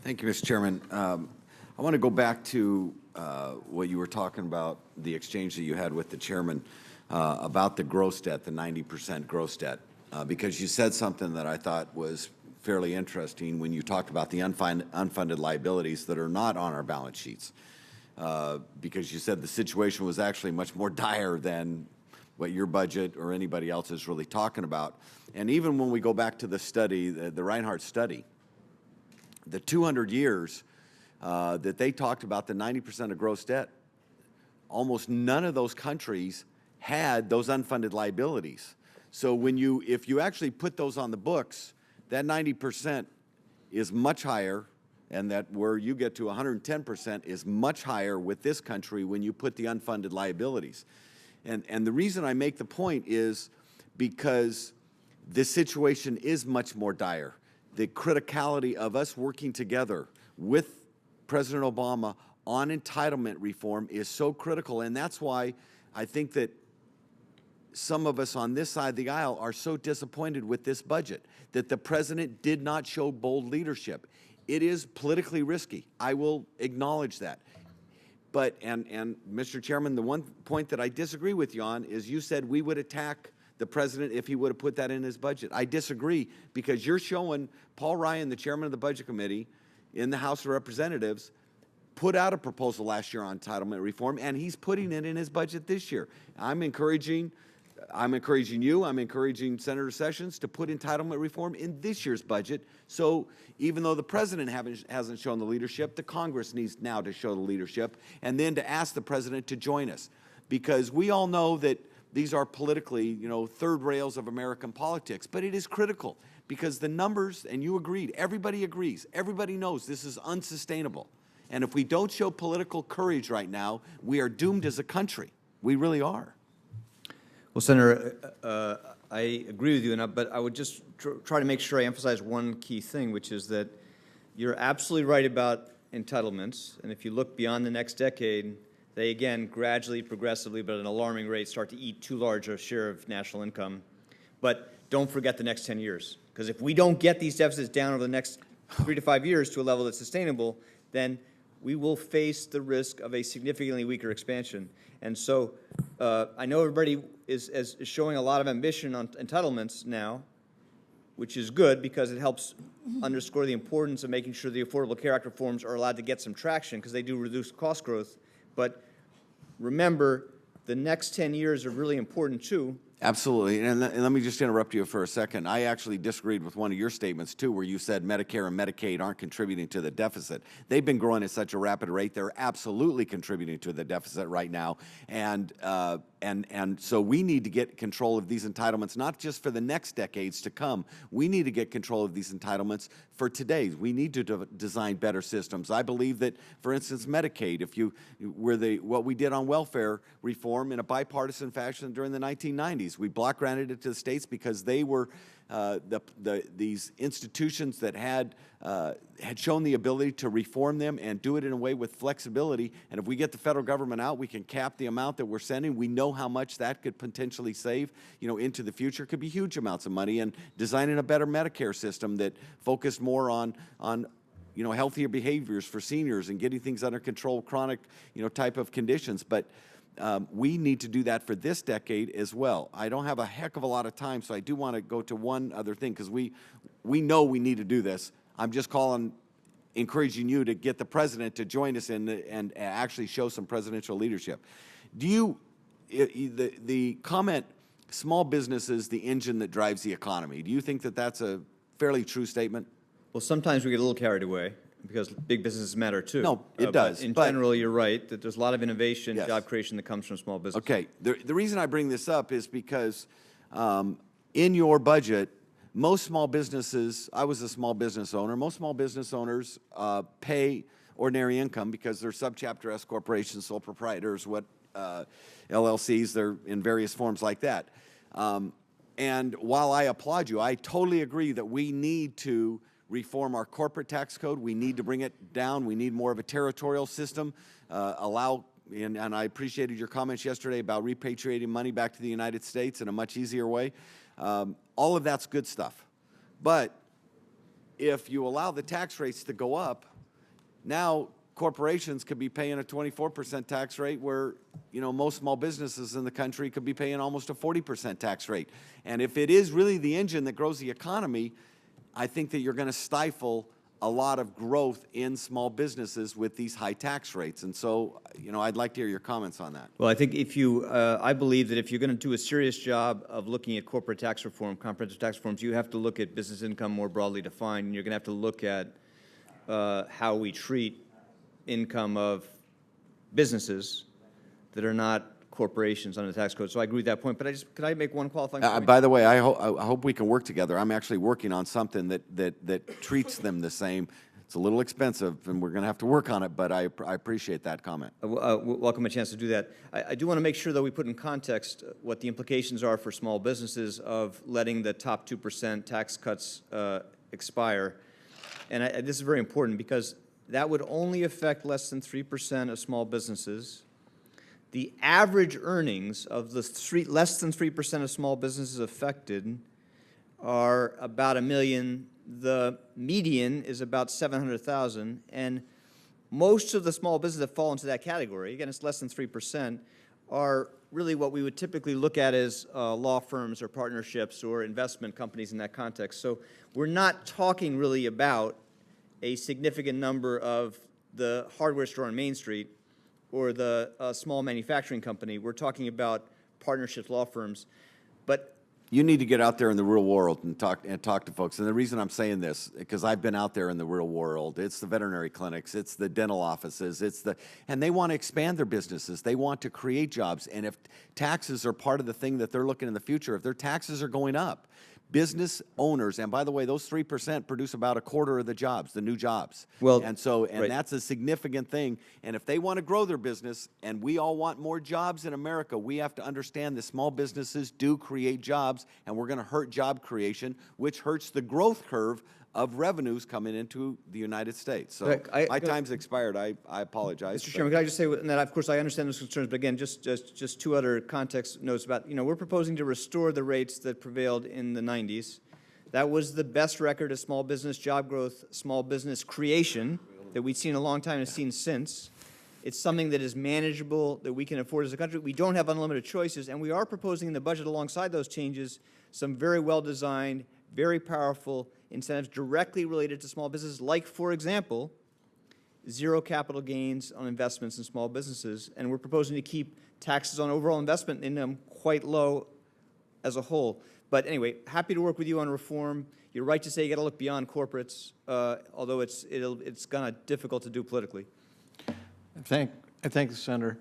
Thank you, Mr. Chairman. I want to go back to what you were talking about, the exchange that you had with the chairman about the gross debt, the 90% gross debt, because you said something that I thought was fairly interesting when you talked about the unfunded liabilities that are not on our balance sheets, because you said the situation was actually much more dire than what your budget or anybody else is really talking about. And even when we go back to the study, the Reinhardt study, the 200 years that they talked about, the 90% of gross debt, almost none of those countries had those unfunded liabilities. So if you actually put those on the books, that 90% is much higher, and that where you get to 110% is much higher with this country when you put the unfunded liabilities. And the reason I make the point is because this situation is much more dire. The criticality of us working together with President Obama on entitlement reform is so critical, and that's why I think that some of us on this side of the aisle are so disappointed with this budget, that the president did not show bold leadership. It is politically risky. I will acknowledge that. But, and Mr. Chairman, the one point that I disagree with you on is you said we would attack the president if he would have put that in his budget. I disagree, because you're showing Paul Ryan, the chairman of the Budget Committee in the House of Representatives, put out a proposal last year on entitlement reform, and he's putting it in his budget this year. I'm encouraging you, I'm encouraging Senator Sessions to put entitlement reform in this year's budget. So even though the president hasn't shown the leadership, the Congress needs now to show the leadership, and then to ask the president to join us. Because we all know that these are politically, third rails of American politics, but it is critical because the numbers, and you agreed, everybody agrees, everybody knows this is unsustainable. And if we don't show political courage right now, we are doomed as a country. We really are. Well, Senator, I agree with you, but I would just try to make sure I emphasize one key thing, which is that you're absolutely right about entitlements. And if you look beyond the next decade, they again gradually, progressively, but at an alarming rate, start to eat too large a share of national income. But don't forget the next 10 years. Because if we don't get these deficits down over the next 3 to 5 years to a level that's sustainable, then we will face the risk of a significantly weaker expansion. And so I know everybody is showing a lot of ambition on entitlements now, which is good because it helps underscore the importance of making sure the Affordable Care Act reforms are allowed to get some traction, because they do reduce cost growth. But remember, the next 10 years are really important too. Absolutely, and let me just interrupt you for a second. I actually disagreed with one of your statements too, where you said Medicare and Medicaid aren't contributing to the deficit. They've been growing at such a rapid rate; they're absolutely contributing to the deficit right now. And so we need to get control of these entitlements, not just for the next decades to come. We need to get control of these entitlements for today. We need to design better systems. I believe that, for instance, Medicaid, what we did on welfare reform in a bipartisan fashion during the 1990s. We block granted it to the states because they were these institutions that had shown the ability to reform them and do it in a way with flexibility. And if we get the federal government out, we can cap the amount that we're sending. We know how much that could potentially save, into the future. It could be huge amounts of money. And designing a better Medicare system that focused more on healthier behaviors for seniors and getting things under control, chronic, type of conditions. But we need to do that for this decade as well. I don't have a heck of a lot of time, so I do want to go to one other thing, because we know we need to do this. I'm just encouraging you to get the president to join us and actually show some presidential leadership. The comment, small business is the engine that drives the economy, do you think that that's a fairly true statement? Well, sometimes we get a little carried away, because big businesses matter too. No, it does. In general, you're right that there's a lot of innovation, yes, job creation that comes from small business. Okay. The reason I bring this up is because in your budget, most small businesses, I was a small business owner, most small business owners pay ordinary income because they're subchapter S corporations, sole proprietors, LLCs, they're in various forms like that. And while I applaud you, I totally agree that we need to reform our corporate tax code. We need to bring it down. We need more of a territorial system. And I appreciated your comments yesterday about repatriating money back to the United States in a much easier way. All of that's good stuff. But if you allow the tax rates to go up, now corporations could be paying a 24% tax rate where, you know, most small businesses in the country could be paying almost a 40% tax rate. And if it is really the engine that grows the economy, I think that you're going to stifle a lot of growth in small businesses with these high tax rates. And so, you know, I'd like to hear your comments on that. Well, I think if you, I believe that if you're going to do a serious job of looking at corporate tax reform, comprehensive tax reforms, you have to look at business income more broadly defined, and you're going to have to look at how we treat income of businesses that are not corporations under the tax code. So I agree with that point. But could I make one qualifying point? By the way, I hope we can work together. I'm actually working on something that treats them the same. It's a little expensive, and we're going to have to work on it, but I appreciate that comment. Welcome a chance to do that. I do want to make sure, though, we put in context what the implications are for small businesses of letting the top 2% tax cuts expire. And this is very important because that would only affect less than 3% of small businesses. The average earnings of the less than 3% of small businesses affected are about $1 million. The median is about 700,000, and most of the small businesses that fall into that category, again, it's less than 3%, are really what we would typically look at as law firms or partnerships or investment companies in that context. So we're not talking really about a significant number of the hardware store on Main Street or the small manufacturing company. We're talking about partnerships, law firms. But you need to get out there in the real world and talk to folks. And the reason I'm saying this, because I've been out there in the real world, it's the veterinary clinics, it's the dental offices, and they want to expand their businesses. They want to create jobs. And if taxes are part of the thing that they're looking in the future, if their taxes are going up, business owners, and by the way, those 3% produce about a quarter of the jobs, the new jobs. Well, and so, right. That's a significant thing. And if they want to grow their business, and we all want more jobs in America, we have to understand that small businesses do create jobs, and we're going to hurt job creation, which hurts the growth curve of revenues coming into the United States. So my time's expired. I apologize. Mr. Chairman, can I just say that, of course, I understand those concerns, but again, just two other context notes about, you know, we're proposing to restore the rates that prevailed in the 90s. That was the best record of small business job growth, small business creation that we've seen in a long time and have seen since. It's something that is manageable, that we can afford as a country. We don't have unlimited choices, and we are proposing in the budget alongside those changes some very well-designed, very powerful incentives directly related to small businesses, like, for example, zero capital gains on investments in small businesses. And we're proposing to keep taxes on overall investment in them quite low as a whole. But anyway, happy to work with you on reform. You're right to say you got to look beyond corporates, although it's kind of difficult to do politically. I thank the Senator.